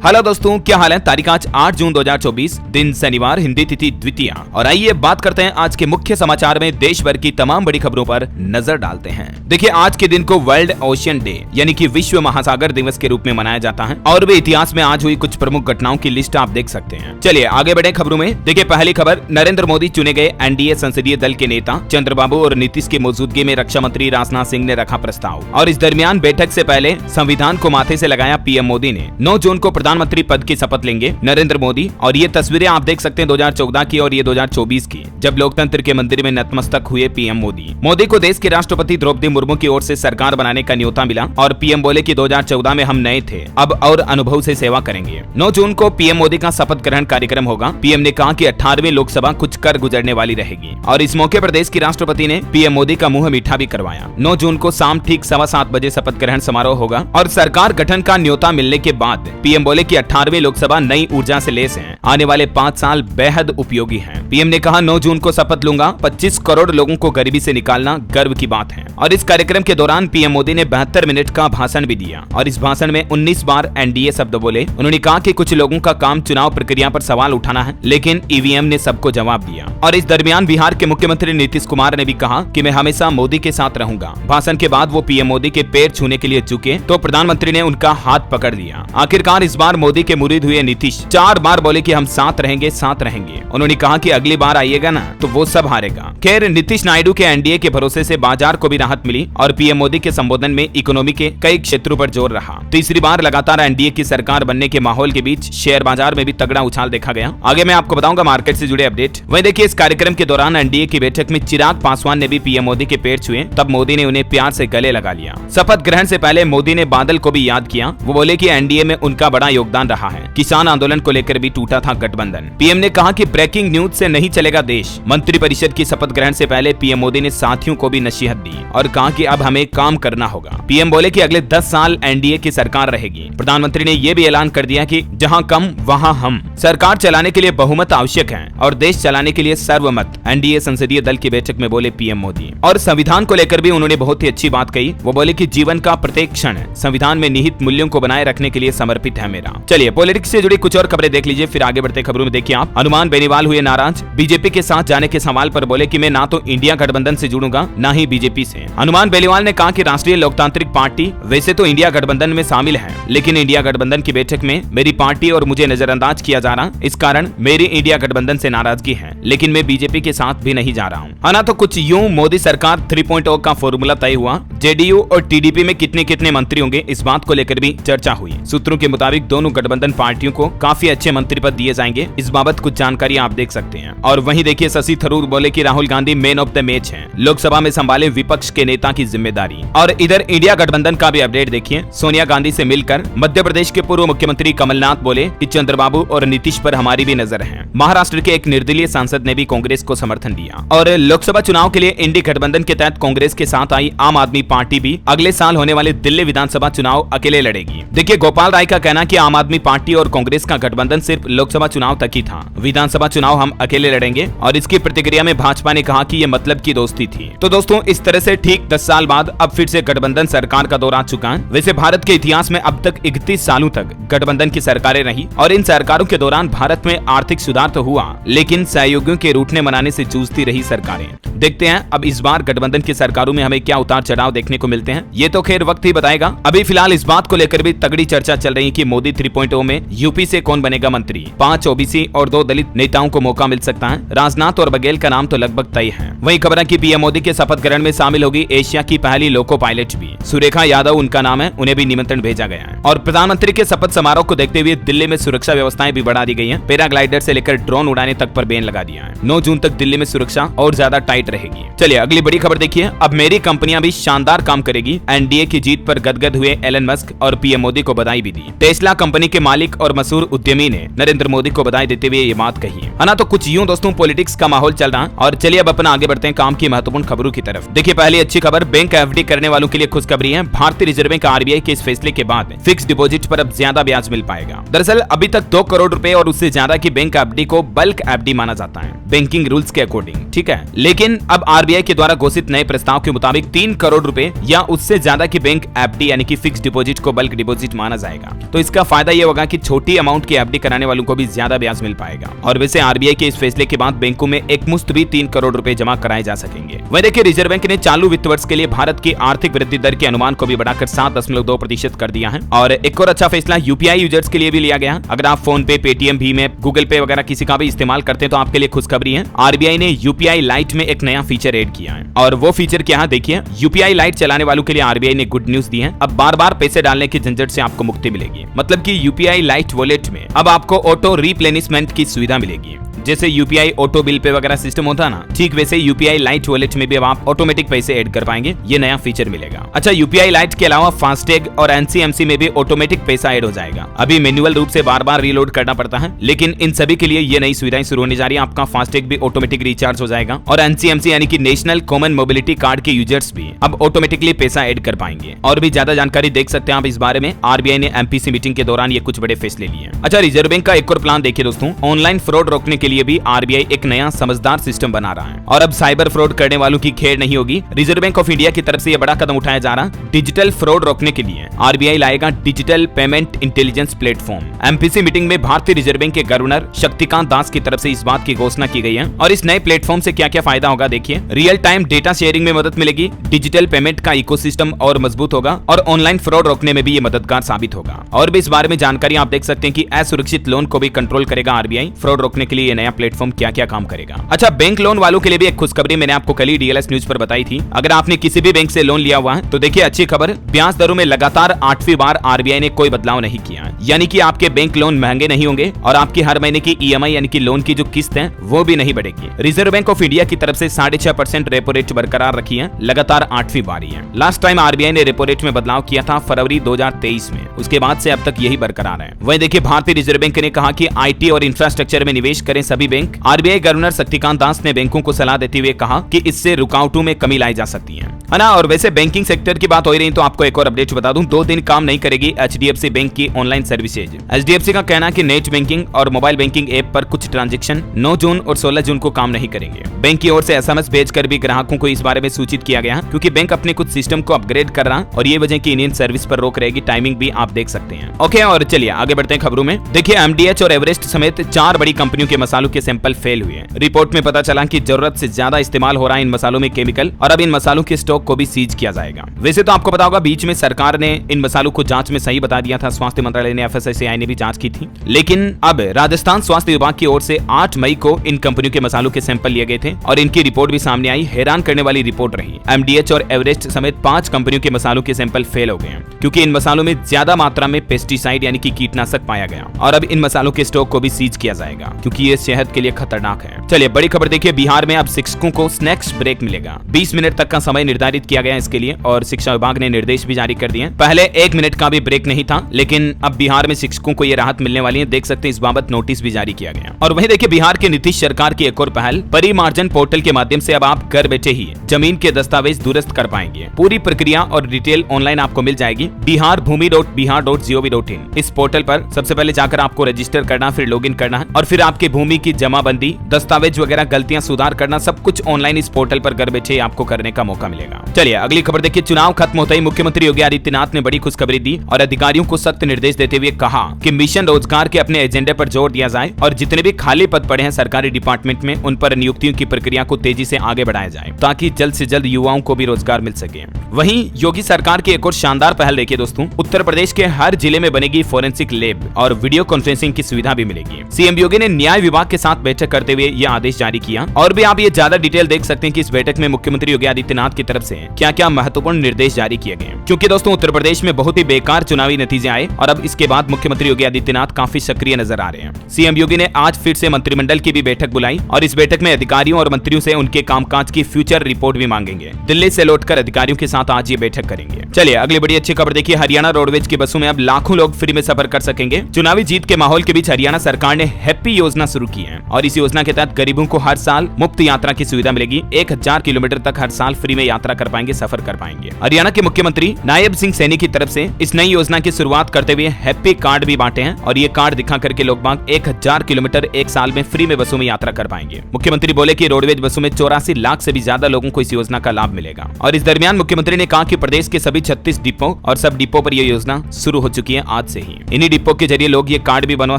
Hello दोस्तों, क्या हाल है। तारीख आज 8 जून 2024, दिन शनिवार, हिंदी तिथि द्वितीया। और आइए बात करते हैं आज के मुख्य समाचार में देश भर की तमाम बड़ी खबरों पर नजर डालते हैं। देखिए, आज के दिन को वर्ल्ड ओशियन डे यानी कि विश्व महासागर दिवस के रूप में मनाया जाता है और भी इतिहास में आज हुई कुछ प्रमुख घटनाओं की लिस्ट आप देख सकते हैं। चलिए आगे बढ़े खबरों में। देखिए, पहली खबर, नरेंद्र मोदी चुने गए एनडीए संसदीय दल के नेता चंद्रबाबू और नीतीश की मौजूदगी में रक्षा मंत्री राजनाथ सिंह ने रखा प्रस्ताव। और इस दरमियान बैठक से पहले संविधान को माथे से लगाया पीएम मोदी ने। 9 जून को प्रधानमंत्री पद की शपथ लेंगे नरेंद्र मोदी। और ये तस्वीरें आप देख सकते हैं 2014 की और ये 2024 की, जब लोकतंत्र के मंदिर में नतमस्तक हुए पीएम मोदी। मोदी को देश के राष्ट्रपति द्रौपदी मुर्मू की ओर से सरकार बनाने का न्योता मिला और पीएम बोले कि 2014 में हम नए थे, अब और अनुभव से सेवा करेंगे। 9 जून को पीएम मोदी का शपथ ग्रहण कार्यक्रम होगा। पीएम ने कहा कि 18वीं लोकसभा कुछ कर गुजरने वाली रहेगी और इस मौके पर देश की राष्ट्रपति ने पीएम मोदी का मुंह मीठा भी करवाया। 9 जून को शाम ठीक 7:15 बजे शपथ ग्रहण समारोह होगा और सरकार गठन का न्योता मिलने के बाद पीएम बोले कि 18वीं लोकसभा नई ऊर्जा से लैस है। आने वाले 5 साल बेहद उपयोगी हैं। पीएम ने कहा, 9 जून को शपथ लूंगा, 25 करोड़ लोगों को गरीबी से निकालना गर्व की बात है। और इस कार्यक्रम के दौरान पीएम मोदी ने 72 मिनट का भाषण भी दिया और इस भाषण में 19 बार एनडीए शब्द बोले। उन्होंने कहा कि कुछ लोगों का काम चुनाव प्रक्रिया पर सवाल उठाना है, लेकिन ईवीएम ने सबको जवाब दिया। और इस दरमियान बिहार के मुख्यमंत्री नीतीश कुमार ने भी कहा कि मैं हमेशा मोदी के साथ रहूंगा। भाषण के बाद वो पीएम मोदी के पैर छूने के लिए झुके तो प्रधानमंत्री ने उनका हाथ पकड़ लिया। आखिरकार इस बार मोदी के मुरीद हुए नीतीश 4 बार बोले कि हम साथ रहेंगे, साथ रहेंगे। उन्होंने कहा कि अगली बार आइएगा ना तो वो सब हारेगा। खैर, नीतीश नायडू के एनडीए के भरोसे से बाजार को भी राहत मिली और पीएम मोदी के संबोधन में इकोनॉमी के कई क्षेत्रों पर जोर रहा। तीसरी बार लगातार एनडीए की सरकार बनने के माहौल के बीच शेयर बाजार में भी तगड़ा उछाल देखा गया। आगे मैं आपको बताऊंगा मार्केट से जुड़े अपडेट। वहीं देखिए, इस कार्यक्रम के दौरान एनडीए की बैठक में चिराग पासवान ने भी पीएम मोदी के पैर छुए, तब मोदी ने उन्हें प्यार से गले लगा लिया। शपथ ग्रहण से पहले मोदी ने बादल को भी याद किया। वो बोले कि एनडीए में उनका बड़ा योगदान रहा है। किसान आंदोलन को लेकर भी टूटा था गठबंधन। पीएम ने कहा कि ब्रेकिंग न्यूज से नहीं चलेगा देश। मंत्रिपरिषद की शपथ ग्रहण से पहले पीएम मोदी ने साथियों को भी नसीहत दी और कहा कि अब हमें काम करना होगा। पीएम बोले कि अगले 10 साल एनडीए की सरकार रहेगी। प्रधानमंत्री ने यह भी ऐलान कर दिया कि जहां कम वहां हम। सरकार चलाने के लिए बहुमत आवश्यक है और देश चलाने के लिए सर्वमत। एनडीए संसदीय दल की बैठक में बोले पीएम मोदी। और संविधान को लेकर भी उन्होंने बहुत ही अच्छी बात कही। वो बोले कि जीवन का प्रत्येक क्षण संविधान में निहित मूल्यों को बनाए रखने के लिए समर्पित है मेरा। चलिए पॉलिटिक्स से जुड़ी कुछ और खबरें देख लीजिए, फिर आगे बढ़ते खबरों में। देखिए आप, हनुमान बेनीवाल हुए नाराज। बीजेपी के साथ जाने के सवाल पर बोले कि मैं ना तो इंडिया गठबंधन से जुड़ूंगा ना ही बीजेपी से। हनुमान बेनीवाल ने कहा कि राष्ट्रीय लोकतांत्रिक पार्टी वैसे तो इंडिया गठबंधन में शामिल है, लेकिन इंडिया गठबंधन की बैठक में मेरी पार्टी और मुझे नजरअंदाज किया जा रहा, इस कारण मेरी इंडिया गठबंधन से नाराजगी है, लेकिन मैं बीजेपी के साथ भी नहीं जा रहा हूँ। है ना, तो कुछ यूं मोदी सरकार 3.0 का फॉर्मूला तय हुआ। जेडीयू और टीडीपी में कितने कितने मंत्री होंगे, इस बात को लेकर भी चर्चा हुई। सूत्रों के मुताबिक दोनों गठबंधन पार्टियों को काफी अच्छे मंत्री पद दिए जाएंगे। इस बाबत कुछ जानकारी आप देख सकते हैं। और वहीं देखिए, शशि थरूर बोले कि Rahul Gandhi man of the match हैं, लोकसभा में संभाले विपक्ष के नेता की जिम्मेदारी। और इधर इंडिया गठबंधन का भी अपडेट देखिए। सोनिया गांधी से मिलकर मध्य प्रदेश के पूर्व मुख्यमंत्री कमलनाथ बोले कि चंद्रबाबू और नीतीश पर हमारी भी नजर है। महाराष्ट्र के एक निर्दलीय सांसद ने भी कांग्रेस को समर्थन दिया। और लोकसभा चुनाव के लिए इंडी गठबंधन के तहत कांग्रेस के साथ आई आम आदमी पार्टी भी अगले साल होने वाले दिल्ली विधानसभा चुनाव अकेले लड़ेगी। देखिए, गोपाल राय का कहना कि आम आदमी पार्टी और कांग्रेस का गठबंधन सिर्फ लोकसभा चुनाव तक ही था, विधानसभा चुनाव हम अकेले लड़ेंगे। और इसकी प्रतिक्रिया में भाजपा ने कहा कि ये मतलब की दोस्ती थी। तो दोस्तों, इस तरह से ठीक 10 साल बाद अब फिर से गठबंधन सरकार का दौर आ चुका है। वैसे भारत के इतिहास में अब तक 31 सालों तक गठबंधन की सरकारें रही और इन सरकारों के दौरान भारत में आर्थिक सुधार तो हुआ, लेकिन सहयोगियों के रूठने मनाने से जूझती रही सरकारें। देखते हैं अब इस बार गठबंधन की सरकारों में हमें क्या उतार चढ़ाव देखने को मिलते हैं, ये तो खैर वक्त ही बताएगा। अभी फिलहाल इस बात को लेकर भी तगड़ी चर्चा चल रही है कि मोदी 3.0 में यूपी से कौन बनेगा मंत्री। 5 ओबीसी और 2 दलित नेताओं को मौका मिल सकता है। राजनाथ और बघेल का नाम तो लगभग तय है। वहीं खबर है कि पीएम मोदी के शपथ ग्रहण में शामिल होगी एशिया की पहली लोको पायलट भी। सुरेखा यादव उनका नाम है, उन्हें भी निमंत्रण भेजा गया है। और प्रधानमंत्री के शपथ समारोह को देखते हुए दिल्ली में सुरक्षा व्यवस्थाएं भी बढ़ा दी गई हैं। पैराग्लाइडर से लेकर ड्रोन उड़ाने तक पर बैन लगा दिया है। 9 जून तक दिल्ली में सुरक्षा और ज्यादा टाइट रहेगी। चलिए अगली बड़ी खबर देखिए। अब मेरी कंपनियां भी शानदार काम करेगी। एनडीए की जीत पर गदगद हुए एलन मस्क और पीएम मोदी को बधाई भी दी। टेस्ला कंपनी के मालिक और मशहूर उद्यमी ने नरेंद्र मोदी को बधाई देते हुए ये बात कही है ना। तो कुछ जी हाँ दोस्तों, पॉलिटिक्स का माहौल चल रहा है और चलिए अब अपना आगे बढ़ते हैं काम की महत्वपूर्ण खबरों की तरफ। देखिए पहली अच्छी खबर बैंक एफडी करने वालों के लिए खुशखबरी है। भारतीय रिजर्व बैंक आरबीआई के इस फैसले के बाद फिक्स डिपॉजिट पर अब ज्यादा ब्याज मिल पाएगा। दरअसल अभी तक 2 करोड़ रुपए और उससे ज्यादा की बैंक एफडी को बल्क एफडी माना जाता है बैंकिंग रूल्स के अकॉर्डिंग, ठीक है। लेकिन अब आरबीआई के द्वारा घोषित नए प्रस्ताव के मुताबिक 3 करोड़ रुपए या उससे ज्यादा की बैंक एफडी यानी कि फिक्स डिपॉजिट को बल्क डिपॉजिट माना जाएगा। तो इसका फायदा ये होगा कि छोटी अमाउंट की एफडी कराने वालों को भी ज्यादा ब्याज मिल पाएगा। और वैसे आरबीआई के इस फैसले के बाद बैंकों में एक मुश्त भी 3 करोड़ रुपए जमा कराए जा सकेंगे। वहीं देखिए रिजर्व बैंक ने चालू वित्त वर्ष के लिए भारत की आर्थिक वृद्धि दर के अनुमान को भी बढ़ाकर 7.2% कर दिया है। और एक और अच्छा फैसला यूपीआई यूजर्स के लिए भी लिया गया। अगर आप फोन पे, पेटीएम, भीम ऐप, गूगल पे वगैरह किसी का भी इस्तेमाल करते हैं तो आपके लिए खुशखबरी है। आरबीआई ने यूपीआई लाइट में एक नया फीचर ऐड किया है और वो फीचर क्या है देखिए। यूपीआई लाइट चलाने वालों के लिए आरबीआई ने गुड न्यूज दी है। अब बार बार पैसे डालने की झंझट से आपको मुक्ति मिलेगी। मतलब कि यूपीआई लाइट वॉलेट में अब आपको ऑटो रिप्लेनिशमेंट की सुविधा मिलेगी। जैसे यूपीआई ऑटो बिल पे वगैरह सिस्टम होता है ना, ठीक वैसे यूपीआई लाइट वॉलेट में भी अब आप ऑटोमेटिक पैसे ऐड कर पाएंगे। ये नया फीचर मिलेगा। अच्छा, यूपीआई लाइट के अलावा फास्टैग और एनसीएमसी में भी ऑटोमेटिक पैसा ऐड हो जाएगा। अभी मैन्युअल रूप से बार बार रीलोड करना पड़ता है, लेकिन इन सभी के लिए ये नई सुविधाएं शुरू होने जा रही है। आपका फास्टैग भी ऑटोमेटिक रिचार्ज हो जाएगा और एनसीएमसी यानी कि नेशनल कॉमन मोबिलिटी कार्ड के यूजर्स भी अब ऑटोमेटिकली पैसा ऐड कर पाएंगे। और भी ज्यादा जानकारी देख सकते हैं आप इस बारे में। आरबीआई ने एमपीसी मीटिंग के दौरान ये कुछ बड़े फैसले लिए। अच्छा, रिजर्व बैंक का एक और प्लान देखिए दोस्तों। ऑनलाइन फ्रॉड रोकने के लिए भी आरबीआई एक नया समझदार सिस्टम बना रहा है और अब साइबर फ्रॉड करने वालों की खेर नहीं होगी। रिजर्व बैंक ऑफ इंडिया की तरफ से यह बड़ा कदम उठाया जा रहा है। डिजिटल फ्रॉड रोकने के लिए आरबीआई लाएगा digital payment intelligence platform. MPC meeting में भारतीय रिजर्व बैंक के गवर्नर शक्तिकांत दास की तरफ से इस बात की घोषणा की गई है। और इस नए प्लेटफॉर्म से क्या क्या फायदा होगा देखिए। रियल टाइम डेटा शेयरिंग में मदद मिलेगी, डिजिटल पेमेंट का इकोसिस्टम और मजबूत होगा और ऑनलाइन फ्रॉड रोकने में भी ये मददगार साबित होगा। और भी इस बारे में जानकारी आप देख सकते हैं कि असुरक्षित लोन को भी कंट्रोल करेगा आरबीआई। फ्रॉड रोकने के लिए ये नया प्लेटफॉर्म क्या क्या काम करेगा। अच्छा, बैंक लोन वालों के लिए भी एक खुशखबरी मैंने आपको कल ही डीएलएस न्यूज पर बताई थी। अगर आपने किसी भी बैंक से लोन लिया हुआ है तो देखिए अच्छी खबर, ब्याज दरों में लगातार 8वीं बार आरबीआई ने कोई बदलाव नहीं किया है। यानी कि आपके बैंक लोन महंगे नहीं होंगे और आपकी हर महीने की ईएमआई यानी कि लोन की जो किस्त है वो भी नहीं बढ़ेगी। रिजर्व बैंक ऑफ इंडिया की तरफ से 6.5% रेपो रेट बरकरार रखी है, लगातार 8वीं बारी है। लास्ट टाइम आरबीआई ने रेपो रेट में बदलाव किया था फरवरी 2023 में, उसके बाद से अब तक यही बरकरार है। वहीं देखिए भारतीय रिजर्व बैंक ने कहा कि आईटी और इंफ्रास्ट्रक्चर में निवेश करें सभी bank. RBI governor Shaktikanta Das ने बैंकों को सलाह देते हुए कहा कि इससे रुकावटों में कमी लाई जा सकती है ना। और वैसे बैंकिंग सेक्टर की बात हो रही है तो आपको एक और अपडेट बता दूं। 2 दिन काम नहीं करेगी एचडीएफसी बैंक की ऑनलाइन सर्विसेज। एचडीएफसी का कहना है कि नेट बैंकिंग और मोबाइल बैंकिंग ऐप पर कुछ ट्रांजैक्शन 9 जून और 16 जून को काम नहीं करेंगे। बैंक की ओर से एसएमएस भेजकर भी ग्राहकों को इस बारे में सूचित किया गया क्योंकि बैंक अपने कुछ सिस्टम को अपग्रेड कर रहा और ये वजह की इंडियन सर्विस पर रोक रहेगी। टाइमिंग भी आप देख सकते हैं। ओके, और चलिए आगे बढ़ते हैं खबरों में। देखिए एमडीएच और एवरेस्ट समेत 4 बड़ी कंपनियों के मसालों के सैंपल फेल हुए। रिपोर्ट में पता चला कि जरूरत से ज्यादा इस्तेमाल हो रहा है इन मसालों में केमिकल और अब इन मसालों के स्टॉक को भी सीज किया जाएगा। वैसे तो आपको पता होगा बीच में सरकार ने इन मसालों को जांच में सही बता दिया था। स्वास्थ्य मंत्रालय ने, एफएसएसएआई ने भी जांच की थी। लेकिन अब राजस्थान स्वास्थ्य विभाग की ओर से 8 मई को इन कंपनियों के मसालों के सैंपल लिए गए थे और इनकी रिपोर्ट भी सामने आई। हैरान करने वाली रिपोर्ट रही। एमडीएच और एवरेस्ट समेत 5 कंपनियों के मसालों के सैंपल फेल हो गए क्योंकि इन मसालों में ज्यादा मात्रा में पेस्टिसाइड यानी कि कीटनाशक पाया गया और अब इन मसालों के स्टॉक को भी सीज किया जाएगा क्योंकि ये सेहत के लिए खतरनाक है। चलिए बड़ी खबर देखिए, बिहार में अब शिक्षकों को स्नैक्स ब्रेक मिलेगा। 20 मिनट तक का समय निर्धारित किया गया इसके लिए और शिक्षा विभाग ने निर्देश भी जारी कर दिए। पहले 1 मिनट का भी ब्रेक नहीं था, लेकिन अब बिहार में शिक्षकों को ये राहत मिलने वाली है। देख सकते हैं इस बाबत नोटिस भी जारी किया गया। और वहीं देखिए बिहार के नीतीश सरकार की एक और पहल, परिमार्जन पोर्टल के माध्यम से अब आप घर बैठे ही जमीन के दस्तावेज दुरुस्त कर पाएंगे। पूरी प्रक्रिया और डिटेल ऑनलाइन आपको मिल जाएगी biharbhumi.bihar.gov.in। इस पोर्टल पर सबसे पहले जाकर आपको रजिस्टर करना, फिर लॉगिन करना है और फिर आपके भूमि की जमाबंदी, दस्तावेज वगैरह गलतियां सुधार करना, सब कुछ ऑनलाइन इस पोर्टल पर घर बैठे आपको करने का मौका मिलेगा। चलिए अगली खबर देखिए। चुनाव खत्म होते ही मुख्यमंत्री योगी आदित्यनाथ ने बड़ी खुशखबरी दी और अधिकारियों को सख्त निर्देश देते हुए कहा कि मिशन रोजगार के अपने एजेंडे पर जोर दिया जाए और जितने भी खाली पद पड़े हैं सरकारी डिपार्टमेंट में उन पर नियुक्तियों की प्रक्रिया को तेजी से आगे बढ़ाया जाए ताकि जल्द से जल्द युवाओं को भी रोजगार मिल सके। वहीं योगी सरकार की एक और शानदार पहल देखिए दोस्तों, उत्तर प्रदेश के हर जिले में बनेगी फोरेंसिक लैब और वीडियो कॉन्फ्रेंसिंग की सुविधा भी मिलेगी। सीएम योगी ने न्याय विभाग के साथ बैठक करते हुए यह आदेश जारी किया और भी आप ये ज्यादा डिटेल देख सकते हैं कि इस बैठक में मुख्यमंत्री योगी आदित्यनाथ की तरफ से क्या क्या महत्वपूर्ण निर्देश जारी किए गए। क्योंकि दोस्तों उत्तर प्रदेश में बहुत ही बेकार चुनावी नतीजे आए और अब इसके बाद मुख्यमंत्री योगी आदित्यनाथ काफी सक्रिय नजर आ रहे हैं। सीएम योगी ने आज फिर से मंत्रिमंडल की भी बैठक बुलाई और इस बैठक में अधिकारियों और मंत्रियों से उनके कामकाज की फ्यूचर रिपोर्ट भी मांगेंगे। दिल्ली से लौटकर अधिकारियों के साथ आज ये बैठक करेंगे। चलिए अगली बड़ी अच्छी खबर देखिए, हरियाणा रोडवेज की बसों में अब लाखों लोग फ्री में सफर कर सकेंगे। चुनावी जीत के माहौल के बीच हरियाणा सरकार ने हैप्पी योजना शुरू की है। और इस योजना के तहत गरीबों को हर साल मुफ्त यात्रा की सुविधा मिलेगी। 1000 किलोमीटर तक हर साल फ्री में यात्रा कर पाएंगे, सफर कर पाएंगे। हरियाणा के मुख्यमंत्री नायब सिंह सैनी की तरफ से इस नई योजना की शुरुआत करते हुए हैप्पी कार्ड भी बांटे हैं और ये कार्ड दिखा करके लोग बाग 1000 किलोमीटर एक साल में फ्री में बसों में यात्रा कर पाएंगे। मुख्यमंत्री बोले कि रोडवेज बसों में 84 लाख से भी ज्यादा लोगों को इस योजना का लाभ मिलेगा। और इस दरमियान मुख्यमंत्री ने कहा कि प्रदेश के सभी 36 डिपो और सब डिपो पर यह योजना शुरू हो चुकी है आज से ही। इन्हीं डिपो के जरिए लोग ये कार्ड भी बनवा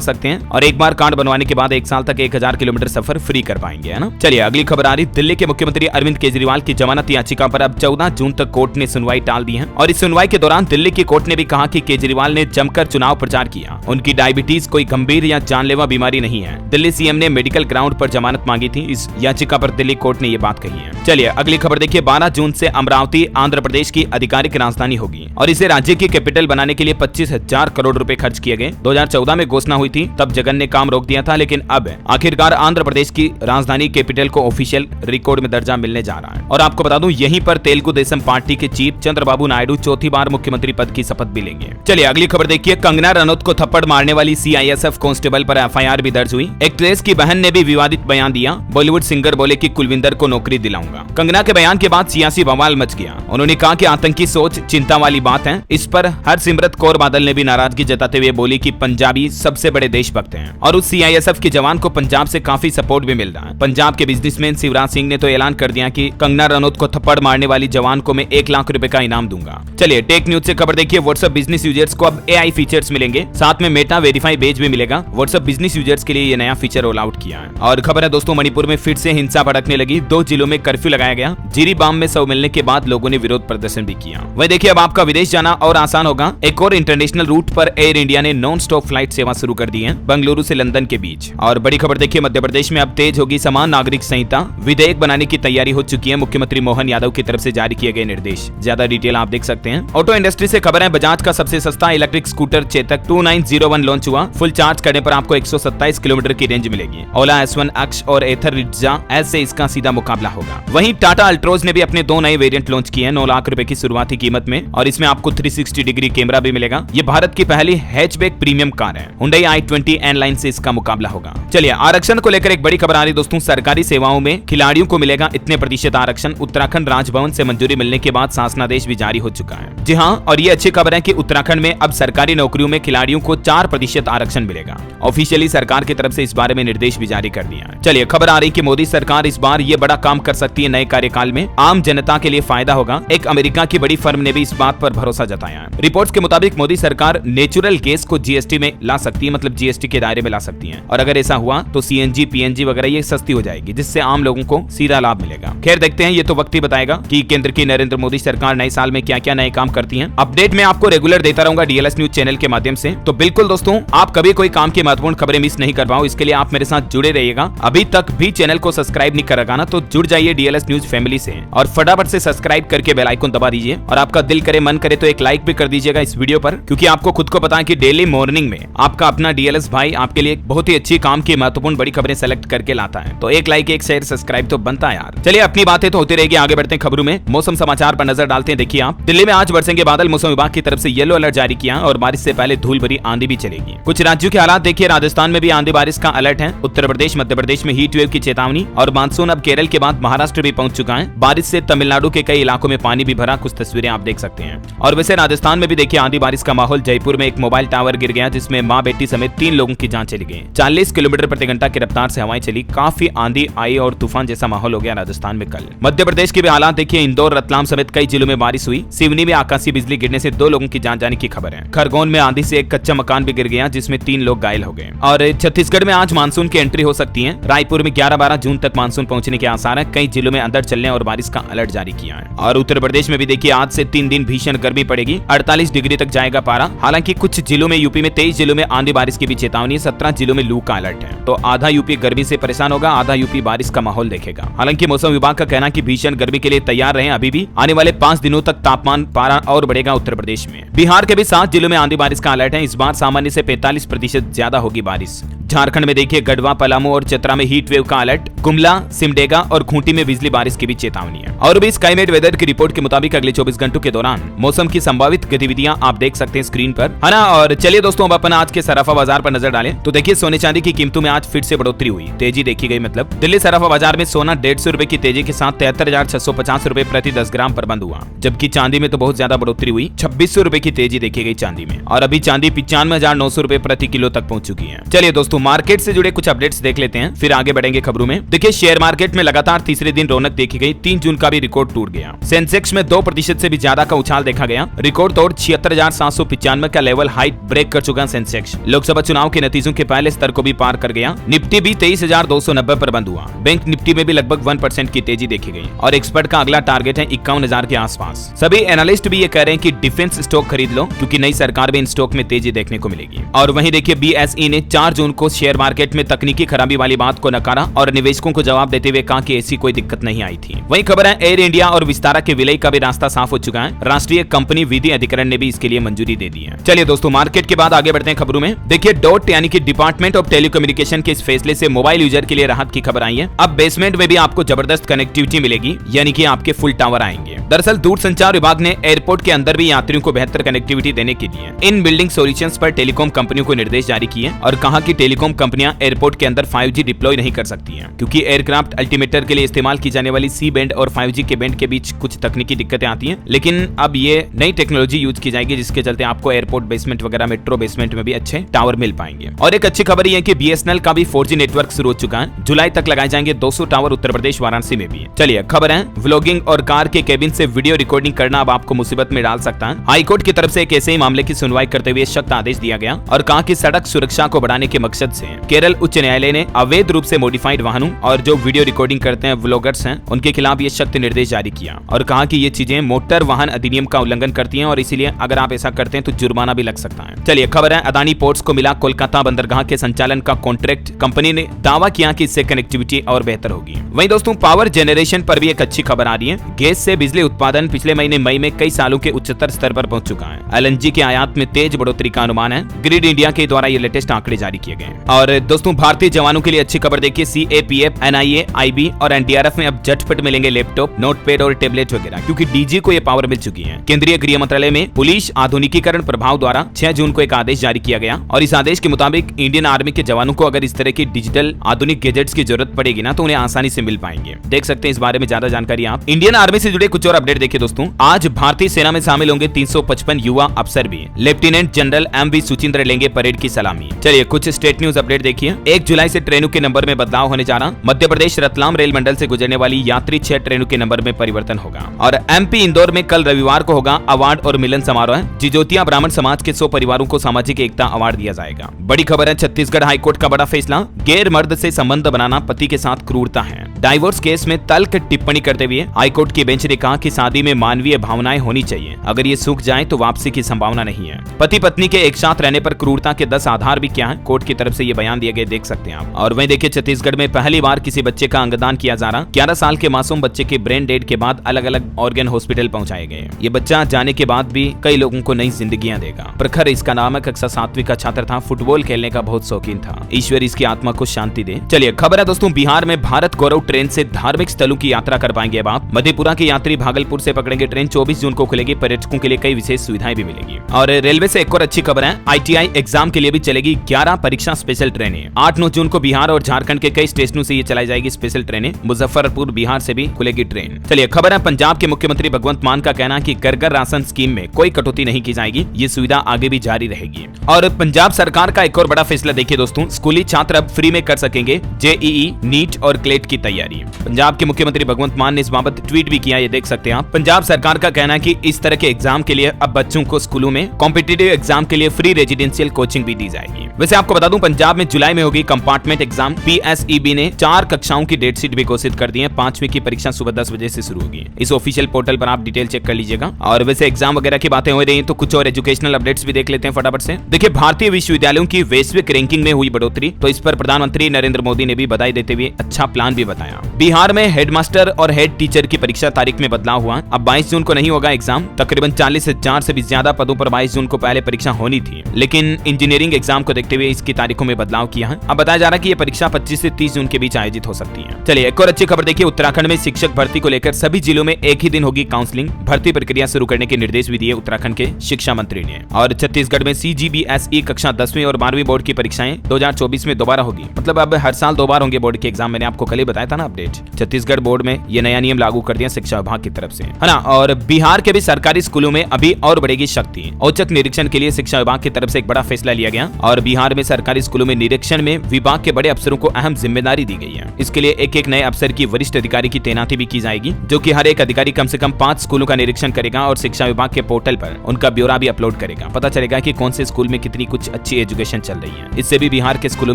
सकते हैं और एक बार कार्ड बनवाने के बाद एक साल तक 1000 किलोमीटर सफर फ्री कर पाएंगे, है ना। चलिए अगली खबर आ रही। दिल्ली के मुख्यमंत्री अरविंद केजरीवाल की जमानत याचिका पर अब 14 जून तक कोर्ट ने सुनवाई टाल दी है और इस सुनवाई के दौरान दिल्ली की कोर्ट ने भी कहा कि केजरीवाल ने जमकर चुनाव प्रचार किया। उनकी डायबिटीज कोई गंभीर या जानलेवा बीमारी नहीं है। दिल्ली सीएम ने मेडिकल ग्राउंड पर जमानत मांगी थी। इस याचिका पर दिल्ली कोर्ट ने ये बात कही है। चलिए अगली खबर देखिए। 12 जून से अमरावती आंध्र प्रदेश की आधिकारिक राजधानी होगी और इसे राज्य की कैपिटल बनाने के लिए 25,000 करोड़ रुपए खर्च किए गए। 2014 में घोषणा हुई थी, तब जगन ने काम रोक दिया था, लेकिन अब आखिरकार आंध्र प्रदेश की राजधानी कैपिटल को ऑफिशियल रिकॉर्ड में दर्जा मिलने जा रहा है। और आपको बता दूं, यहीं पर तेलुगु देशम पार्टी के चीफ चंद्रबाबू नायडू चौथी बार मुख्यमंत्री पद की शपथ भी लेंगे। चलिए अगली खबर देखिए। कंगना रनौत को थप्पड़ मारने वाली सीआईएसएफ कांस्टेबल पर एफआईआर भी दर्ज हुई। एक्ट्रेस की बहन ने भी विवादित बयान दिया। बॉलीवुड सिंगर बोले कि कुलविंदर को नौकरी दिलाऊंगा। कंगना के बयान के बाद सियासी बवाल मच गया। उन्होंने कहा कि आतंकी सोच चिंता वाली बात है। इस पर हरसिमरत कौर बादल ने भी नाराजगी जताते हुए बोली कि पंजाबी सबसे बड़े देशभक्त हैं और उस सीआईएसएफ के जवान को पंजाब से काफी सपोर्ट भी मिल रहा है। पंजाब के बिजनेसमैन शिवराज सिंह ने तो ऐलान कर दिया कि कंगना रनौत को थप्पड़ मारने वाली जवान को मैं 1 लाख रुपए का इनाम दूंगा। चलिए टेक न्यूज से खबर देखिए। व्हाट्सएप बिजनेस यूजर्स को अब एआई फीचर्स मिलेंगे, साथ में मेटा वेरीफाई बेज भी मिलेगा। व्हाट्सएप बिजनेस यूजर्स के लिए ये नया फीचर रोल आउट किया है। और खबर है दोस्तों, मणिपुर में फिर से हिंसा भड़कने लगी। 2 जिलों में कर्फ्यू लगाया गया। जिरीबाम में शव मिलने के बाद लोगों ने विरोध प्रदर्शन भी किया। वही देखिए, अब आपका विदेश जाना और आसान होगा। एक और इंटरनेशनल रूट पर एयर इंडिया ने नॉन स्टॉप फ्लाइट सेवा शुरू कर दी है, बेंगलुरु से लंदन के बीच। और बड़ी खबर देखिए, मध्य प्रदेश में अब तेज होगी समान नागरिक संहिता। विधेयक बनाने की तैयारी हो चुकी है। मुख्यमंत्री मोहन यादव की तरफ से जारी किए गए निर्देश। ज्यादा डिटेल आप देख सकते हैं। ऑटो इंडस्ट्री से खबर है, बजाज का सबसे सस्ता इलेक्ट्रिक स्कूटर चेतक 2901 लॉन्च हुआ। फुल चार्ज करने पर आपको 127 किलोमीटर की रेंज मिलेगी। ओला S1 X और एथर रिट्जा S से इसका सीधा मुकाबला होगा। वहीं टाटा अल्ट्रोज ने भी अपने 2 नए वेरिएंट लॉन्च किए हैं 9 लाख रुपए की शुरुआती कीमत में और इसमें आपको 360 डिग्री कैमरा भी मिलेगा। ये भारत की पहली हैचबैक प्रीमियम कार है। Hyundai i20 N लाइन से इसका मुकाबला होगा। चलिए आरक्षण को लेकर एक बड़ी खबर आ रही दोस्तों। सरकारी सेवाओं में खिलाड़ियों को मिलेगा इतने प्रतिशत आरक्षण। उत्तराखंड राजभवन से मंजूरी मिलने के बाद शासनादेश भी जारी हो चुका है। जी हाँ, और ये अच्छी खबर है कि उत्तराखंड में अब सरकारी नौकरियों में खिलाड़ियों को 4% आरक्षण मिलेगा। ऑफिशियली सरकार की तरफ से इस बारे में निर्देश भी जारी कर दिया है। चलिए खबर आ रही कि मोदी सरकार इस बार ये बड़ा काम कर सकती है नए कार्यकाल में। आम जनता के लिए फायदा होगा। एक अमेरिका की बड़ी फर्म ने भी इस बात पर भरोसा जताया है। रिपोर्ट्स के मुताबिक मोदी सरकार नेचुरल गैस को जीएसटी में ला सकती है, मतलब जीएसटी के दायरे में ला सकती है। और अगर ऐसा हुआ तो सीएनजी पीएनजी वगैरह ये सस्ती हो जाएगी, जिससे आम लोगों को सीधा लाभ मिलेगा। खैर देखते हैं, ये तो वक्त ही बताएगा कि केंद्र की नरेंद्र मोदी सरकार नए साल में क्या क्या नए काम करती है। अपडेट मैं आपको रेगुलर देता रहूंगा डीएलएस न्यूज चैनल के माध्यम से। तो बिल्कुल दोस्तों, आप कभी कोई काम की महत्वपूर्ण खबरें मिस नहीं कर पाओ, इसके लिए आप मेरे साथ जुड़े रहिएगा। अभी तक भी चैनल को सब्सक्राइब नहीं कर रखा ना, तो जुड़ जाइए डीएलएस न्यूज फैमिली से और फटाफट से सब्सक्राइब करके बेल आइकन दबा दीजिए। और आपका दिल करे मन करे तो एक लाइक भी कर दीजिएगा इस वीडियो पर, क्योंकि आपको खुद को पता है कि डेली मॉर्निंग में आपका अपना डीएलएस भाई आपके लिए बहुत ही अच्छी काम की महत्वपूर्ण बड़ी खबरें सेलेक्ट करके लाता है। तो एक लाइक, एक शेयर, सब्सक्राइब तो बनता है यार। चलिए अपनी बातें तो होती रहेगी, आगे बढ़ते हैं खबरों में। मौसम समाचार पर नजर डालते हैं। देखिए आप, दिल्ली में आज बरसेंगे बादल। मौसम विभाग की तरफ से येलो अलर्ट जारी किया और बारिश से पहले धूल भरी आंधी भी चलेगी। कुछ राज्यों के हालात देखिए, राजस्थान में भी आंधी बारिश का अलर्ट है। उत्तर प्रदेश मध्य प्रदेश में हीट वेव की चेतावनी और मानसून अब केरल के बाद महाराष्ट्र भी पहुंच चुका है। बारिश से तमिलनाडु के कई इलाकों में पानी भी भरा, कुछ तस्वीरें आप देख सकते हैं। और वैसे राजस्थान में भी देखिए आंधी बारिश का माहौल। जयपुर में एक मोबाइल टावर गिर गया, जिसमें मां बेटी समेत 3 लोगों की जान चली गई। 40 किलोमीटर प्रति घंटा की रफ्तार से हवाएं चली। काफी आंधी आई और तूफान जैसा माहौल हो गया राजस्थान में कल। मध्य प्रदेश के भी हालात देखिए, इंदौर रतलाम समेत कई जिलों में बारिश हुई। सिवनी में आकाशीय बिजली गिरने से 2 लोगों की जान जाने की खबर है। खरगोन में आंधी से एक कच्चा मकान भी गिर गया, जिसमें 3 लोग घायल हो गए। और छत्तीसगढ़ में आज मानसून की एंट्री हो सकती है। रायपुर में 11-12 जून तक मानसून पहुंचने के आसार है। कई जिलों में अंदर चलने और बारिश का अलर्ट जारी किया है। और उत्तर प्रदेश में भी देखिए आज से 3 दिन भीषण गर्मी पड़ेगी। 48 डिग्री तक जाएगा पारा। हालांकि कुछ जिलों में, यूपी में 23 जिलों में आंधी बारिश की भी चेतावनी है। 17 जिलों में लू का अलर्ट है। तो आधा यूपी गर्मी से परेशान होगा, आधा यूपी बारिश का माहौल देखेगा। हालांकि मौसम विभाग का कहना है कि भीषण गर्मी के लिए तैयार रहें। अभी भी आने वाले 5 दिनों तक तापमान पारा और बढ़ेगा उत्तर प्रदेश में। बिहार के भी 7 जिलों में आंधी बारिश का अलर्ट है। इस बार सामान्य से 45% ज्यादा होगी बारिश। झारखंड में देखिए गढ़वा, पलामू और चतरा में हीट वेव का अलर्ट। गुमला, सिमडेगा और खूंटी में बिजली बारिश की भी चेतावनी है। और भी स्काईमेट वेदर की रिपोर्ट के मुताबिक अगले 24 घंटों के दौरान मौसम की संभावित गतिविधियां आप देख सकते हैं स्क्रीन पर, है ना। और चलिए दोस्तों अब अपन आज के सराफा बाजार पर नजर डालें तो देखिए सोने चांदी की कीमतों में आज फिर से बढ़ोतरी हुई, तेजी देखी गई। मतलब दिल्ली सराफा बाजार में सोना 150 रुपए की तेजी के साथ 73,650 रुपए प्रति 10 ग्राम पर बंद हुआ, जबकि चांदी में तो बहुत ज्यादा बढ़ोतरी हुई, 2600 रुपए की तेजी देखी गई चांदी में, और अभी चांदी 95,900 रुपए प्रति किलो तक पहुंच चुकी है। चलिए दोस्तों मार्केट से जुड़े कुछ अपडेट्स देख लेते हैं, फिर आगे बढ़ेंगे खबरों में। देखिए शेयर मार्केट में लगातार तीसरे दिन रौनक देखी गई, 3 जून का भी रिकॉर्ड टूट गया। सेंसेक्स में 2% से भी ज्यादा का उछाल देखा गया, रिकॉर्ड तोड़ 76,795 का लेवल हाइट ब्रेक कर चुका सेंसेक्स। लोकसभा चुनाव के नतीजों के पहले स्तर को भी पार कर गया। निफ्टी भी 23,290 पर बंद हुआ। बैंक निफ्टी में भी लगभग 1% की तेजी देखी गई और एक्सपर्ट का अगला टारगेट है 51,000 के आसपास। सभी एनालिस्ट भी ये कह रहे हैं कि डिफेंस स्टॉक खरीद लो, क्योंकि नई सरकार में इन स्टॉक में तेजी देखने को मिलेगी। और वहीं देखिए बीएसई ने 4 जून को शेयर मार्केट में तकनीकी खराबी वाली बात को नकारा और निवेशकों को जवाब देते हुए कहा कि ऐसी कोई दिक्कत नहीं आई थी। वहीं खबर है एयर इंडिया और विस्तारा के विलय का भी रास्ता साफ हो चुका है, राष्ट्रीय कंपनी विधि अधिकरण ने भी इसके लिए मंजूरी दे दी है। चलिए दोस्तों मार्केट के बाद आगे बढ़ते हैं खबरों में। देखिए डॉट यानी कि डिपार्टमेंट ऑफ टेलीकम्युनिकेशन के इस फैसले से मोबाइल यूजर के लिए राहत की खबर आई है। अब बेसमेंट में भी आपको जबरदस्त कनेक्टिविटी मिलेगी, यानी कि आपके फुल टावर आएंगे। दरअसल दूरसंचार विभाग ने एयरपोर्ट के अंदर भी यात्रियों को बेहतर कनेक्टिविटी देने के लिए इन बिल्डिंग सॉल्यूशंस पर टेलीकॉम कंपनियों को निर्देश जारी किए और कहा कि टेलीकॉम कंपनियां एयरपोर्ट के अंदर 5G डिप्लॉय नहीं कर सकती हैं, क्योंकि एयरक्राफ्ट अल्टीमीटर के लिए इस्तेमाल की जाने वाली सी बैंड और 5G के बैंड के बीच कुछ तकनीकी दिक्कतें आती हैं। लेकिन अब ये नई टेक्नोलॉजी यूज की जाएगी, जिसके चलते आपको एयरपोर्ट बेसमेंट वगैरह मेट्रो बेसमेंट में भी अच्छे टावर मिल पाएंगे। और एक अच्छी खबर यह है कि BSNL का भी 4G नेटवर्क शुरू हो चुका है। जुलाई तक लगाए जाएंगे 200 टावर उत्तर प्रदेश वाराणसी में भी। चलिए खबर है व्लॉगिंग और कार के केबिन से वीडियो रिकॉर्डिंग करना अब आपको मुसीबत में डाल सकता है। हाईकोर्ट की तरफ से एक ऐसे ही मामले की सुनवाई करते हुए सख्त आदेश दिया गया और कहा कि सड़क सुरक्षा को बढ़ाने के मकसद से केरल उच्च न्यायालय ने अवैध रूप से मॉडिफाइड वाहनों और जो वीडियो रिकॉर्डिंग करते हैं व्लॉगर्स हैं उनके खिलाफ ये सख्त निर्देश जारी किया और कहा कि ये चीजें मोटर वाहन अधिनियम का उल्लंघन करती हैं और इसीलिए अगर आप ऐसा करते हैं तो जुर्माना भी लग सकता है। चलिए खबर है अदानी पोर्ट्स को मिला कोलकाता बंदरगाह के संचालन का कॉन्ट्रैक्ट। कंपनी ने दावा किया कि इससे कनेक्टिविटी और बेहतर होगी। वहीं दोस्तों पावर जनरेशन पर भी एक अच्छी खबर आ रही है। गैस से बिजली उत्पादन पिछले महीने मई में कई सालों के उच्चतर स्तर पर पहुंच चुका है। LNG के आयात में तेज बढ़ोतरी का अनुमान है। ग्रिड इंडिया के द्वारा ये लेटेस्ट आंकड़े जारी किए गए। और दोस्तों भारतीय जवानों के लिए अच्छी खबर देखिए, CAPF, NIA, IB और NDRF में अब झटपट मिलेंगे लैपटॉप, नोटपैड और टेबलेट वगैरह, क्योंकि DG को ये पावर मिल चुकी है। केंद्रीय गृह मंत्रालय में पुलिस आधुनिकीकरण प्रभाव द्वारा 6 जून को एक आदेश जारी किया गया और इस आदेश के मुताबिक इंडियन आर्मी के जवानों को अगर इस तरह की डिजिटल आधुनिक गैजेट्स की जरूरत पड़ेगी ना तो उन्हें आसानी से मिल पाएंगे। देख सकते हैं इस बारे में ज्यादा जानकारी आप। इंडियन आर्मी से जुड़े कुछ और अपडेट देखिए दोस्तों। आज भारतीय सेना में शामिल होंगे 355 युवा अफसर भी। लेफ्टिनेंट जनरल MV सुचिंद्र लेंगे परेड की सलामी। चलिए कुछ स्टेट न्यूज अपडेट देखिए। 1 जुलाई से ट्रेनों के नंबर में बदलाव होने जा रहा। मध्य प्रदेश रतलाम रेल मंडल से गुजरने वाली यात्री 6 ट्रेनों के नंबर में परिवर्तन होगा। और MP इंदौर में कल रविवार को होगा अवार्ड और मिलन समारोह। जिजोतिया ब्राह्मण समाज के 100 परिवारों को सामाजिक एकता अवार्ड दिया जाएगा। बड़ी खबर है छत्तीसगढ़ हाईकोर्ट का बड़ा फैसला। गैर मर्द से संबंध बनाना पति के साथ क्रूरता है। डाइवोर्स केस में तल्ख टिप्पणी करते हुए हाईकोर्ट की बेंच ने कहा कि शादी में मानवीय भावनाएं होनी चाहिए, अगर ये सूख जाए तो वापसी की संभावना नहीं है। पति पत्नी के एक साथ रहने पर क्रूरता के 10 आधार भी क्या है, कोर्ट की तरफ से ये बयान दिए गए, देख सकते हैं आप। और वहीं देखिए छत्तीसगढ़ में पहली बार किसी बच्चे का अंगदान किया जा रहा। 11 साल के मासूम बच्चे के ब्रेन डेड के बाद अलग अलग ऑर्गन हॉस्पिटल पहुंचाए गए। ये बच्चा जाने के बाद भी कई लोगों को नई जिंदगियां देगा। प्रखर इसका नाम है, कक्षा 7वीं का छात्र था, फुटबॉल खेलने का बहुत शौकीन था। ईश्वर इसकी आत्मा को शांति दे। चलिए खबर है दोस्तों बिहार में भारत गौरव ट्रेन से धार्मिक स्थलों की यात्रा कर पाएंगे अब आप। मधेपुरा के यात्री भागलपुर से पकड़ेंगे ट्रेन। 24 जून को खुलेगी। पर्यटकों के लिए कई विशेष सुविधाएं भी मिलेगी। और रेलवे से एक और अच्छी खबर है, ITI एग्जाम के लिए भी चलेगी 11 परीक्षा स्पेशल ट्रेनें। 8-9 जून को बिहार और झारखंड के कई स्टेशनों से ये चलाई जाएगी स्पेशल ट्रेनें। मुजफ्फरपुर बिहार से भी खुलेगी ट्रेन। चलिए खबर है पंजाब के मुख्यमंत्री भगवंत मान का कहना है कि घर घर राशन स्कीम में कोई कटौती नहीं की जाएगी, ये सुविधा आगे भी जारी रहेगी। और पंजाब सरकार का एक और बड़ा फैसला देखिए दोस्तों, स्कूली छात्र अब फ्री में कर सकेंगे JEE, नीट और क्लेट की तैयारी। पंजाब के मुख्यमंत्री भगवंत मान ने इस बाबत ट्वीट भी किया, ये देख सकते हैं आप। पंजाब सरकार का कहना है कि इस तरह के एग्जाम के लिए अब बच्चों को स्कूलों में कॉम्पिटिटिव एग्जाम के लिए फ्री रेजिडेंशियल कोचिंग भी दी जाएगी। वैसे आपको बता दूं पंजाब में जुलाई में होगी कंपार्टमेंट एग्जाम। PSEB ने 4 कक्षाओं की डेट शीट भी घोषित कर दी है। 5वीं की परीक्षा सुबह 10 बजे से शुरू होगी। इस ऑफिशियल पोर्टल पर आप डिटेल चेक कर लीजिएगा। और वैसे एग्जाम वगैरह की बातें हो रही हैं तो कुछ और एजुकेशनल अपडेट्स भी देख लेते हैं फटाफट से। देखिए भारतीय विश्वविद्यालयों की वैश्विक रैंकिंग में हुई बढ़ोतरी, तो इस पर प्रधानमंत्री नरेंद्र मोदी ने भी बधाई देते हुए अच्छा प्लान भी बताया। बिहार में हेडमास्टर और हेड टीचर की परीक्षा तारीख में बदलाव हुआ। अब 22 जून को नहीं होगा एग्जाम। तकरीबन 40,000 से भी ज्यादा पदों पर 22 जून को पहले परीक्षा होनी थी, लेकिन इंजीनियरिंग एग्जाम को देखते हुए इसकी तारीखों में बदलाव किया है। अब बताया जा रहा है कि यह परीक्षा 25 से 30 जून के बीच आयोजित हो सकती है। चलिए एक और अच्छी खबर देखिए, उत्तराखंड में शिक्षक भर्ती भर्ती को लेकर सभी जिलों में एक ही दिन होगी काउंसलिंग। भर्ती प्रक्रिया शुरू करने के निर्देश भी दिए उत्तराखंड के शिक्षा मंत्री ने। और छत्तीसगढ़ में CGBSE कक्षा 10वीं और 12वीं बोर्ड की परीक्षाएं 2024 में दोबारा होगी। मतलब अब हर साल 2 बार होंगे बोर्ड के एग्जाम। मैंने आपको कल ही बताया था ना अपडेट। छत्तीसगढ़ बोर्ड में ये नया नियम लागू कर दिया शिक्षा विभाग की तरफ से, है ना। और बिहार के भी सरकारी स्कूलों में अभी और बढ़ेगी शक्ति। औचक निरीक्षण के लिए शिक्षा विभाग की तरफ से एक बड़ा फैसला लिया गया और बिहार में सरकारी स्कूलों में निरीक्षण में विभाग के बड़े अफसरों को अहम जिम्मेदारी दी गई है। इसके लिए एक नए अफसर की वरिष्ठ अधिकारी की तैनाती भी की जाएगी, जो कि हर एक अधिकारी कम से कम 5 स्कूलों का निरीक्षण करेगा और शिक्षा विभाग के पोर्टल पर उनका ब्यौरा भी अपलोड करेगा। पता चलेगा कि कौन से स्कूल में कितनी कुछ अच्छी एजुकेशन चल रही है। इससे भी बिहार के स्कूलों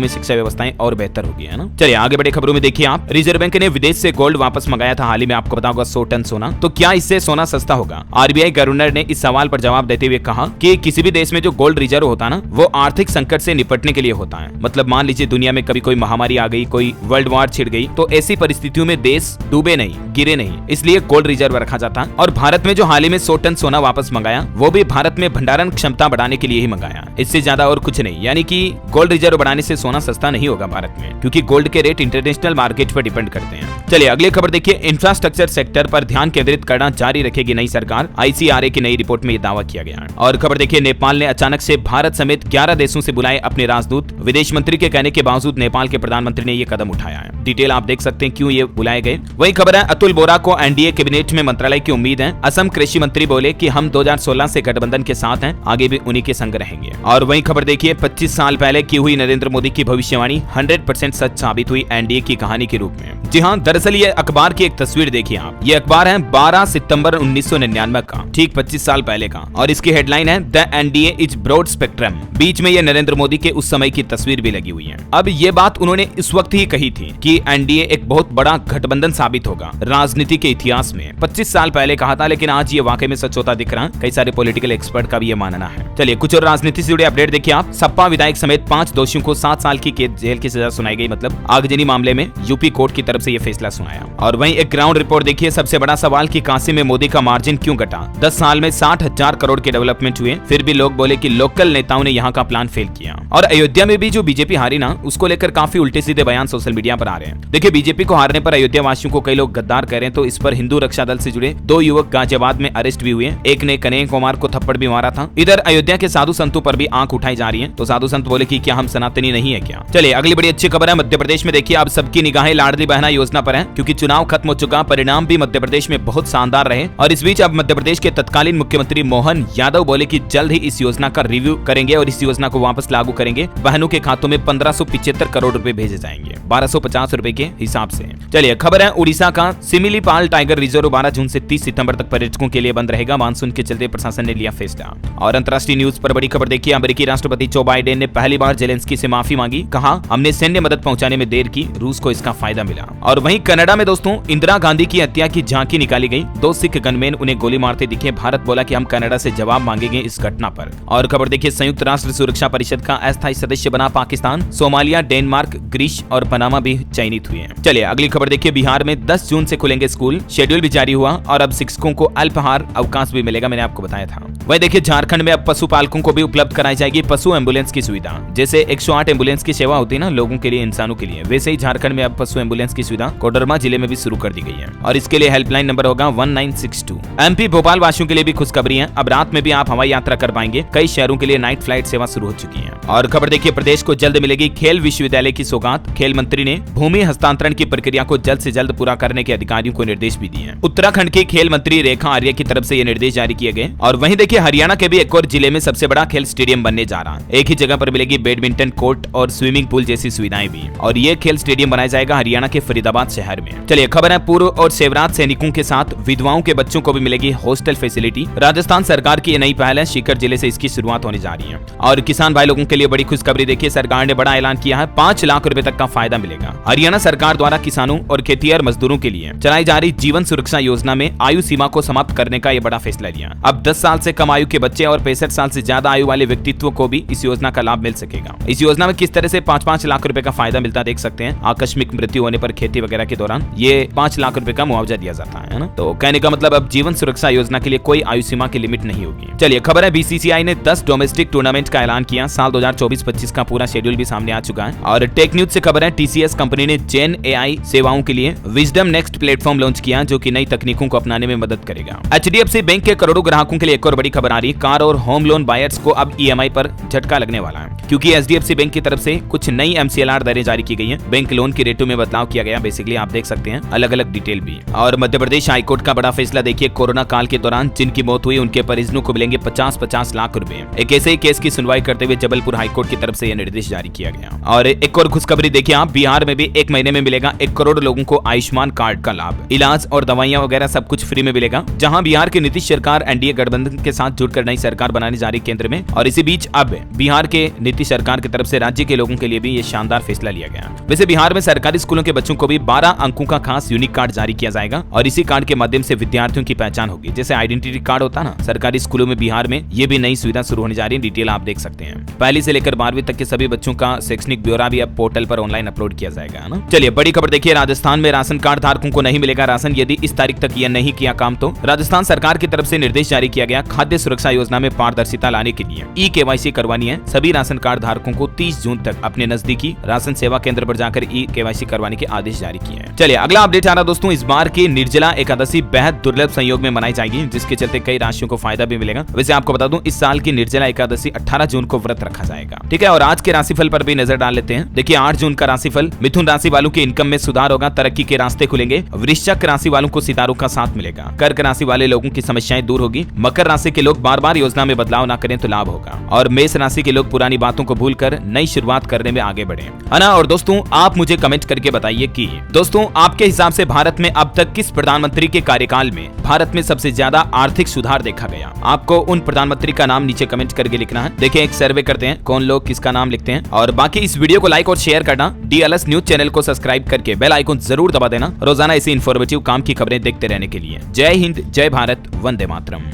में शिक्षा व्यवस्थाएं और बेहतर होगी, है ना। चलिए आगे बड़े खबरों में देखिए आप। रिजर्व बैंक ने विदेश से गोल्ड वापस मंगाया था हाल ही में, आपको पता होगा 100 टन सोना। तो क्या इससे सोना सस्ता होगा? RBI गवर्नर ने इस सवाल पर जवाब देते हुए कहा कि किसी भी देश में जो गोल्ड रिजर्व होता है ना, वो आर्थिक संकट से निपटने के लिए होता है। मतलब मान लीजिए दुनिया में कभी कोई महामारी आ गई, कोई वर्ल्ड वॉर छिड़ गई, तो ऐसी परिस्थितियों में देश डूबे नहीं, गिरे नहीं, इसलिए गोल्ड रिजर्व रखा जाता है। और भारत में जो हाल ही में 100 टन सोना वापस मंगाया, वो भी भारत में भंडारण क्षमता बढ़ाने के लिए ही मंगाया, इससे ज्यादा और कुछ नहीं। यानी कि गोल्ड रिजर्व बढ़ाने से सोना सस्ता नहीं होगा भारत में, क्योंकि गोल्ड के रेट इंटरनेशनल मार्केट पर डिपेंड करते हैं। चलिए अगली खबर देखिए। इंफ्रास्ट्रक्चर सेक्टर पर ध्यान केंद्रित करना जारी रखेगी नई सरकार। ICRA की नई रिपोर्ट में यह दावा किया गया है। और खबर देखिए, नेपाल ने अचानक से भारत समेत 11 देशों से बुलाए अपने राजदूत। विदेश मंत्री के कहने के बावजूद नेपाल के प्रधानमंत्री ने यह कदम उठाया है। डिटेल आप देख सकते हैं क्यों ये बुलाए गए। वही खबर है, अतुल बोरा को NDA कैबिनेट में मंत्रालय की उम्मीद है। असम कृषि मंत्री बोले कि हम 2016 से गठबंधन के साथ हैं, आगे भी उन्हीं के संग रहेंगे। और वही खबर देखिए, 25 साल पहले की हुई नरेंद्र मोदी की भविष्यवाणी 100% सच साबित हुई NDA की कहानी के रूप में। जी हाँ, दरअसल ये अखबार की एक तस्वीर देखिए आप। ये अखबार है 12 सितंबर 1999 का, ठीक 25 साल पहले का। और इसकी हेडलाइन है the NDA is broad spectrum. बीच में ये नरेंद्र मोदी के उस समय की तस्वीर भी लगी हुई है। अब ये बात उन्होंने इस वक्त ही कही थी कि NDA एक बहुत बड़ा गठबंधन साबित होगा राजनीति के इतिहास में। 25 साल पहले कहा था, लेकिन आज ये वाकई में सच होता दिख रहा है। कई सारे पॉलिटिकल एक्सपर्ट का भी ये मानना है। चलिए कुछ और राजनीति से जुड़े अपडेट देखिए आप। सपा विधायक समेत 5 दोषियों को 7 साल की जेल की सजा सुनाई गई। मतलब आगजनी मामले में यूपी कोर्ट की तरफ से ये फैसला सुनाया। और वहीं एक ग्राउंड रिपोर्ट देखिए। सबसे बड़ा सवाल कि काशी में मोदी का मार्जिन क्यों घटा? 10 साल में 60,000 करोड़ के डेवलपमेंट हुए, फिर भी लोग बोले कि लोकल नेताओं ने यहाँ का प्लान फेल किया। और अयोध्या में भी जो बीजेपी हारी ना, उसको लेकर काफी उल्टे सीधे बयान सोशल मीडिया पर आ रहे हैं। देखिए, बीजेपी को हारने पर अयोध्या वासियों को कई लोग गद्दार कह रहे हैं। तो इस पर हिंदू रक्षा दल से जुड़े 2 युवक गाजियाबाद में अरेस्ट भी हुए। एक ने कन्हैया कुमार को थप्पड़ भी मारा था। इधर अयोध्या के साधु संतों पर भी आंख उठाई जा रही है। तो साधु संत बोले कि क्या हम सनातनी नहीं है क्या? चलिए अगली बड़ी अच्छी खबर है। मध्य प्रदेश में देखिए, अब सबकी निगाहें लाडली बहना योजना पर है, क्योंकि चुनाव खत्म हो चुका। परिणाम भी मध्य प्रदेश में बहुत शानदार रहे। और इस बीच अब मध्य प्रदेश के तत्कालीन मुख्यमंत्री मोहन यादव बोले कि जल्द ही इस योजना का रिव्यू करेंगे और इस योजना को वापस लागू करेंगे। बहनों के खातों में 1575 करोड़ रुपए भेजे जाएंगे, 1250 रुपए के हिसाब से। चलिए खबर है, उड़ीसा का सिमिलीपाल टाइगर रिजर्व 12 जून से 30 सितंबर तक पर्यटकों के लिए बंद रहेगा। मानसून के चलते प्रशासन ने लिया फैसला। और अंतर्राष्ट्रीय न्यूज पर बड़ी खबर देखिए। अमेरिकी राष्ट्रपति जो बाइडेन ने पहली बार जेलेंस्की से माफी मांगी। कहा, हमने सैन्य मदद पहुंचाने में देर की, रूस को इसका फायदा मिला। और वहीं कनाडा में दोस्तों इंदिरा गांधी की हत्या की झांकी निकाली गई। 2 सिख गनमैन उन्हें गोली मारते दिखे। भारत बोला कि हम कनाडा से जवाब मांगेंगे इस घटना पर। और खबर देखिए, संयुक्त राष्ट्र सुरक्षा परिषद का अस्थायी सदस्य बना पाकिस्तान। सोमालिया, डेनमार्क, ग्रीस और पनामा भी चयनित हुए हैं। चलिए अगली खबर देखिए। बिहार में 10 जून से खुलेंगे स्कूल, शेड्यूल भी जारी हुआ और अब शिक्षकों को अल्पाहार अवकाश भी मिलेगा, मैंने आपको बताया था। वही देखिए, झारखंड में अब पशुपालकों को भी उपलब्ध कराई जाएगी पशु एम्बुलेंस की सुविधा। जैसे 108 एम्बुलेंस की सेवा होती है ना लोगों के लिए, इंसानों के लिए, वैसे ही झारखंड में अब पशु एम्बुलेंस की सुविधा कोडरमा जिले में भी शुरू कर दी गई है। और इसके लिए हेल्पलाइन नंबर होगा 1962। MP भोपाल वासियों के लिए भी खुशखबरी है। अब रात में भी आप हवाई यात्रा कर पाएंगे। कई शहरों के लिए नाइट फ्लाइट सेवा शुरू हो चुकी है। और खबर देखिए, प्रदेश को जल्द मिलेगी खेल विश्वविद्यालय की सौगात। खेल मंत्री ने भूमि हस्तांतरण की प्रक्रिया को जल्द से जल्द पूरा करने के अधिकारियों को निर्देश भी दिए हैं। उत्तराखंड के खेल मंत्री रेखा आर्य की तरफ से ये निर्देश जारी किए गए। और वहीं देखिए, हरियाणा के भी एक और जिले में सबसे बड़ा खेल स्टेडियम बनने जा रहा है। एक ही जगह पर मिलेगी बैडमिंटन कोर्ट और स्विमिंग पूल जैसी सुविधाएं भी। और ये खेल स्टेडियम बनाया जाएगा हरियाणा के फरीदाबाद शहर में। चलिए खबर है, पूर्व और सेवराज सैनिकों के साथ विधवाओं के बच्चों को भी मिलेगी हॉस्टल फैसिलिटी। राजस्थान सरकार की ये नई पहल है। सीकर जिले से इसकी शुरुआत होने जा रही है। और किसान भाई लोगों के लिए बड़ी खुशखबरी देखिए, सरकार ने बड़ा ऐलान किया है। 5 लाख रुपए तक का फायदा मिलेगा। हरियाणा सरकार द्वारा किसानों और खेतिहर मजदूरों के लिए चलाई जा रही जीवन सुरक्षा योजना में आयु सीमा को समाप्त करने का ये बड़ा फैसला लिया। अब 10 साल से कम आयु के बच्चे और 65 साल से ज्यादा आयु वाले व्यक्तित्व को भी इस योजना का लाभ मिल सकेगा। इस योजना में किस तरह से 5-5 लाख रुपए का फायदा मिलता देख सकते हैं। आकस्मिक मृत्यु होने पर खेती वगैरह के दौरान ये 5 लाख रुपए का मुआवजा दिया जाता है ना। तो कहने का मतलब अब जीवन सुरक्षा योजना के लिए कोई आयु सीमा की लिमिट नहीं होगी। चलिए खबर है, BCCI ने 10 डोमेस्टिक टूर्नामेंट का ऐलान किया। साल 2024-25 का पूरा शेड्यूल भी सामने आ चुका है। और टेक न्यूज से खबर है, TCS कंपनी ने जेन AI सेवाओं के लिए विजडम नेक्स्ट प्लेटफॉर्म लॉन्च किया जो कि नई तकनीकों को अपनाने में मदद करेगा। HDFC बैंक के करोड़ों ग्राहकों के लिए एक और बड़ी खबर आ रही है। कार और होम लोन बायर्स को अब EMI पर झटका लगने वाला है, क्योंकि HDFC बैंक की तरफ से कुछ नई MCLR दरें जारी की गई हैं। बैंक लोन की रेटों में बदलाव किया गया। बेसिकली आप देख सकते हैं अलग अलग डिटेल भी। और मध्य प्रदेश हाईकोर्ट का बड़ा फैसला देखिए, कोरोना काल के दौरान जिनकी मौत हुई उनके परिजनों को मिलेंगे 50-50 लाख रुपए। एक ऐसे ही केस की सुनवाई करते हुए जबलपुर हाईकोर्ट की तरफ से यह निर्देश जारी किया गया। और एक और खुशखबरी देखिए आप, बिहार में भी 1 महीने में मिलेगा 1 करोड़ लोगों को आयुष्मान कार्ड का लाभ। इलाज और दवाइयां वगैरह सब कुछ फ्री में मिलेगा। जहां बिहार की नीतीश सरकार NDA गठबंधन के साथ जुड़कर नई सरकार बनाने जा रही केंद्र में, और इसी बीच अब बिहार के नीतीश सरकार की तरफ से राज्य के लोगों के लिए भी ये शानदार फैसला लिया गया। वैसे बिहार में सरकारी स्कूलों के बच्चों को भी 12 अंकों का खास यूनिक कार्ड जारी किया जाएगा और इसी कार्ड के माध्यम से विद्यार्थियों की पहचान होगी। जैसे आइडेंटिटी कार्ड होता ना सरकारी स्कूलों में, बिहार में ये भी नई सुविधा शुरू होने जा रही है। डिटेल आप देख सकते हैं। पहली से लेकर 12वीं तक के सभी बच्चों का शैक्षणिक ब्यौरा भी अब पोर्टल पर ऑनलाइन अपलोड किया जाएगा ना। चलिए बड़ी खबर देखिए, राजस्थान में राशन कार्ड धारकों को नहीं मिलेगा राशन यदि इस तारीख तक यह नहीं किया काम तो। राजस्थान सरकार की तरफ से निर्देश जारी किया गया। खाद्य सुरक्षा योजना में पारदर्शिता लाने के लिए E-KYC करवानी है। सभी राशन कार्ड धारकों को 30 जून तक अपने नजदीकी राशन सेवा केंद्र पर जाकर E-KYC करवाने के आदेश जारी किए हैं। चलिए अगला अपडेट आ रहा दोस्तों, इस बार की निर्जला एकादशी बेहद दुर्लभ संयोग में मनाई जाएगी, जिसके चलते कई राशियों को फायदा भी मिलेगा। वैसे आपको बता दूं, इस साल की निर्जला एकादशी 18 जून को व्रत रखा जाएगा। ठीक है, और आज के राशिफल पर भी नजर डाल लेते हैं। देखिए 8 जून का राशिफल, मिथुन राशि वालों के इनकम में सुधार होगा, तरक्की के रास्ते खुलेंगे। वृश्चिक राशि वालों को सितारों का साथ मिलेगा। कर्क राशि वाले लोगों की समस्याएं दूर होगी। मकर राशि के लोग बार बार योजना में बदलाव ना करें तो लाभ होगा। और मेष राशि के लोग पुरानी बातों को भूलकर नई शुरुआत करने में आगे बढ़े, है ना। और दोस्तों आप मुझे कमेंट करके बताइए कि दोस्तों आपके हिसाब से भारत में अब तक किस प्रधानमंत्री के कार्यकाल में भारत में सबसे ज्यादा आर्थिक सुधार देखा गया। आपको उन प्रधानमंत्री का नाम नीचे कमेंट करके लिखना है। देखिए एक सर्वे करते हैं कौन लोग किसका नाम लिखते हैं। और बाकी इस वीडियो को लाइक और शेयर करना, DLS न्यूज चैनल को सब्सक्राइब करके बेल आइकन जरूर दबा देना, रोजाना ऐसी इन्फॉर्मेटिव काम की खबरें देखते रहने के लिए। जय हिंद, जय भारत, वंदे मातरम।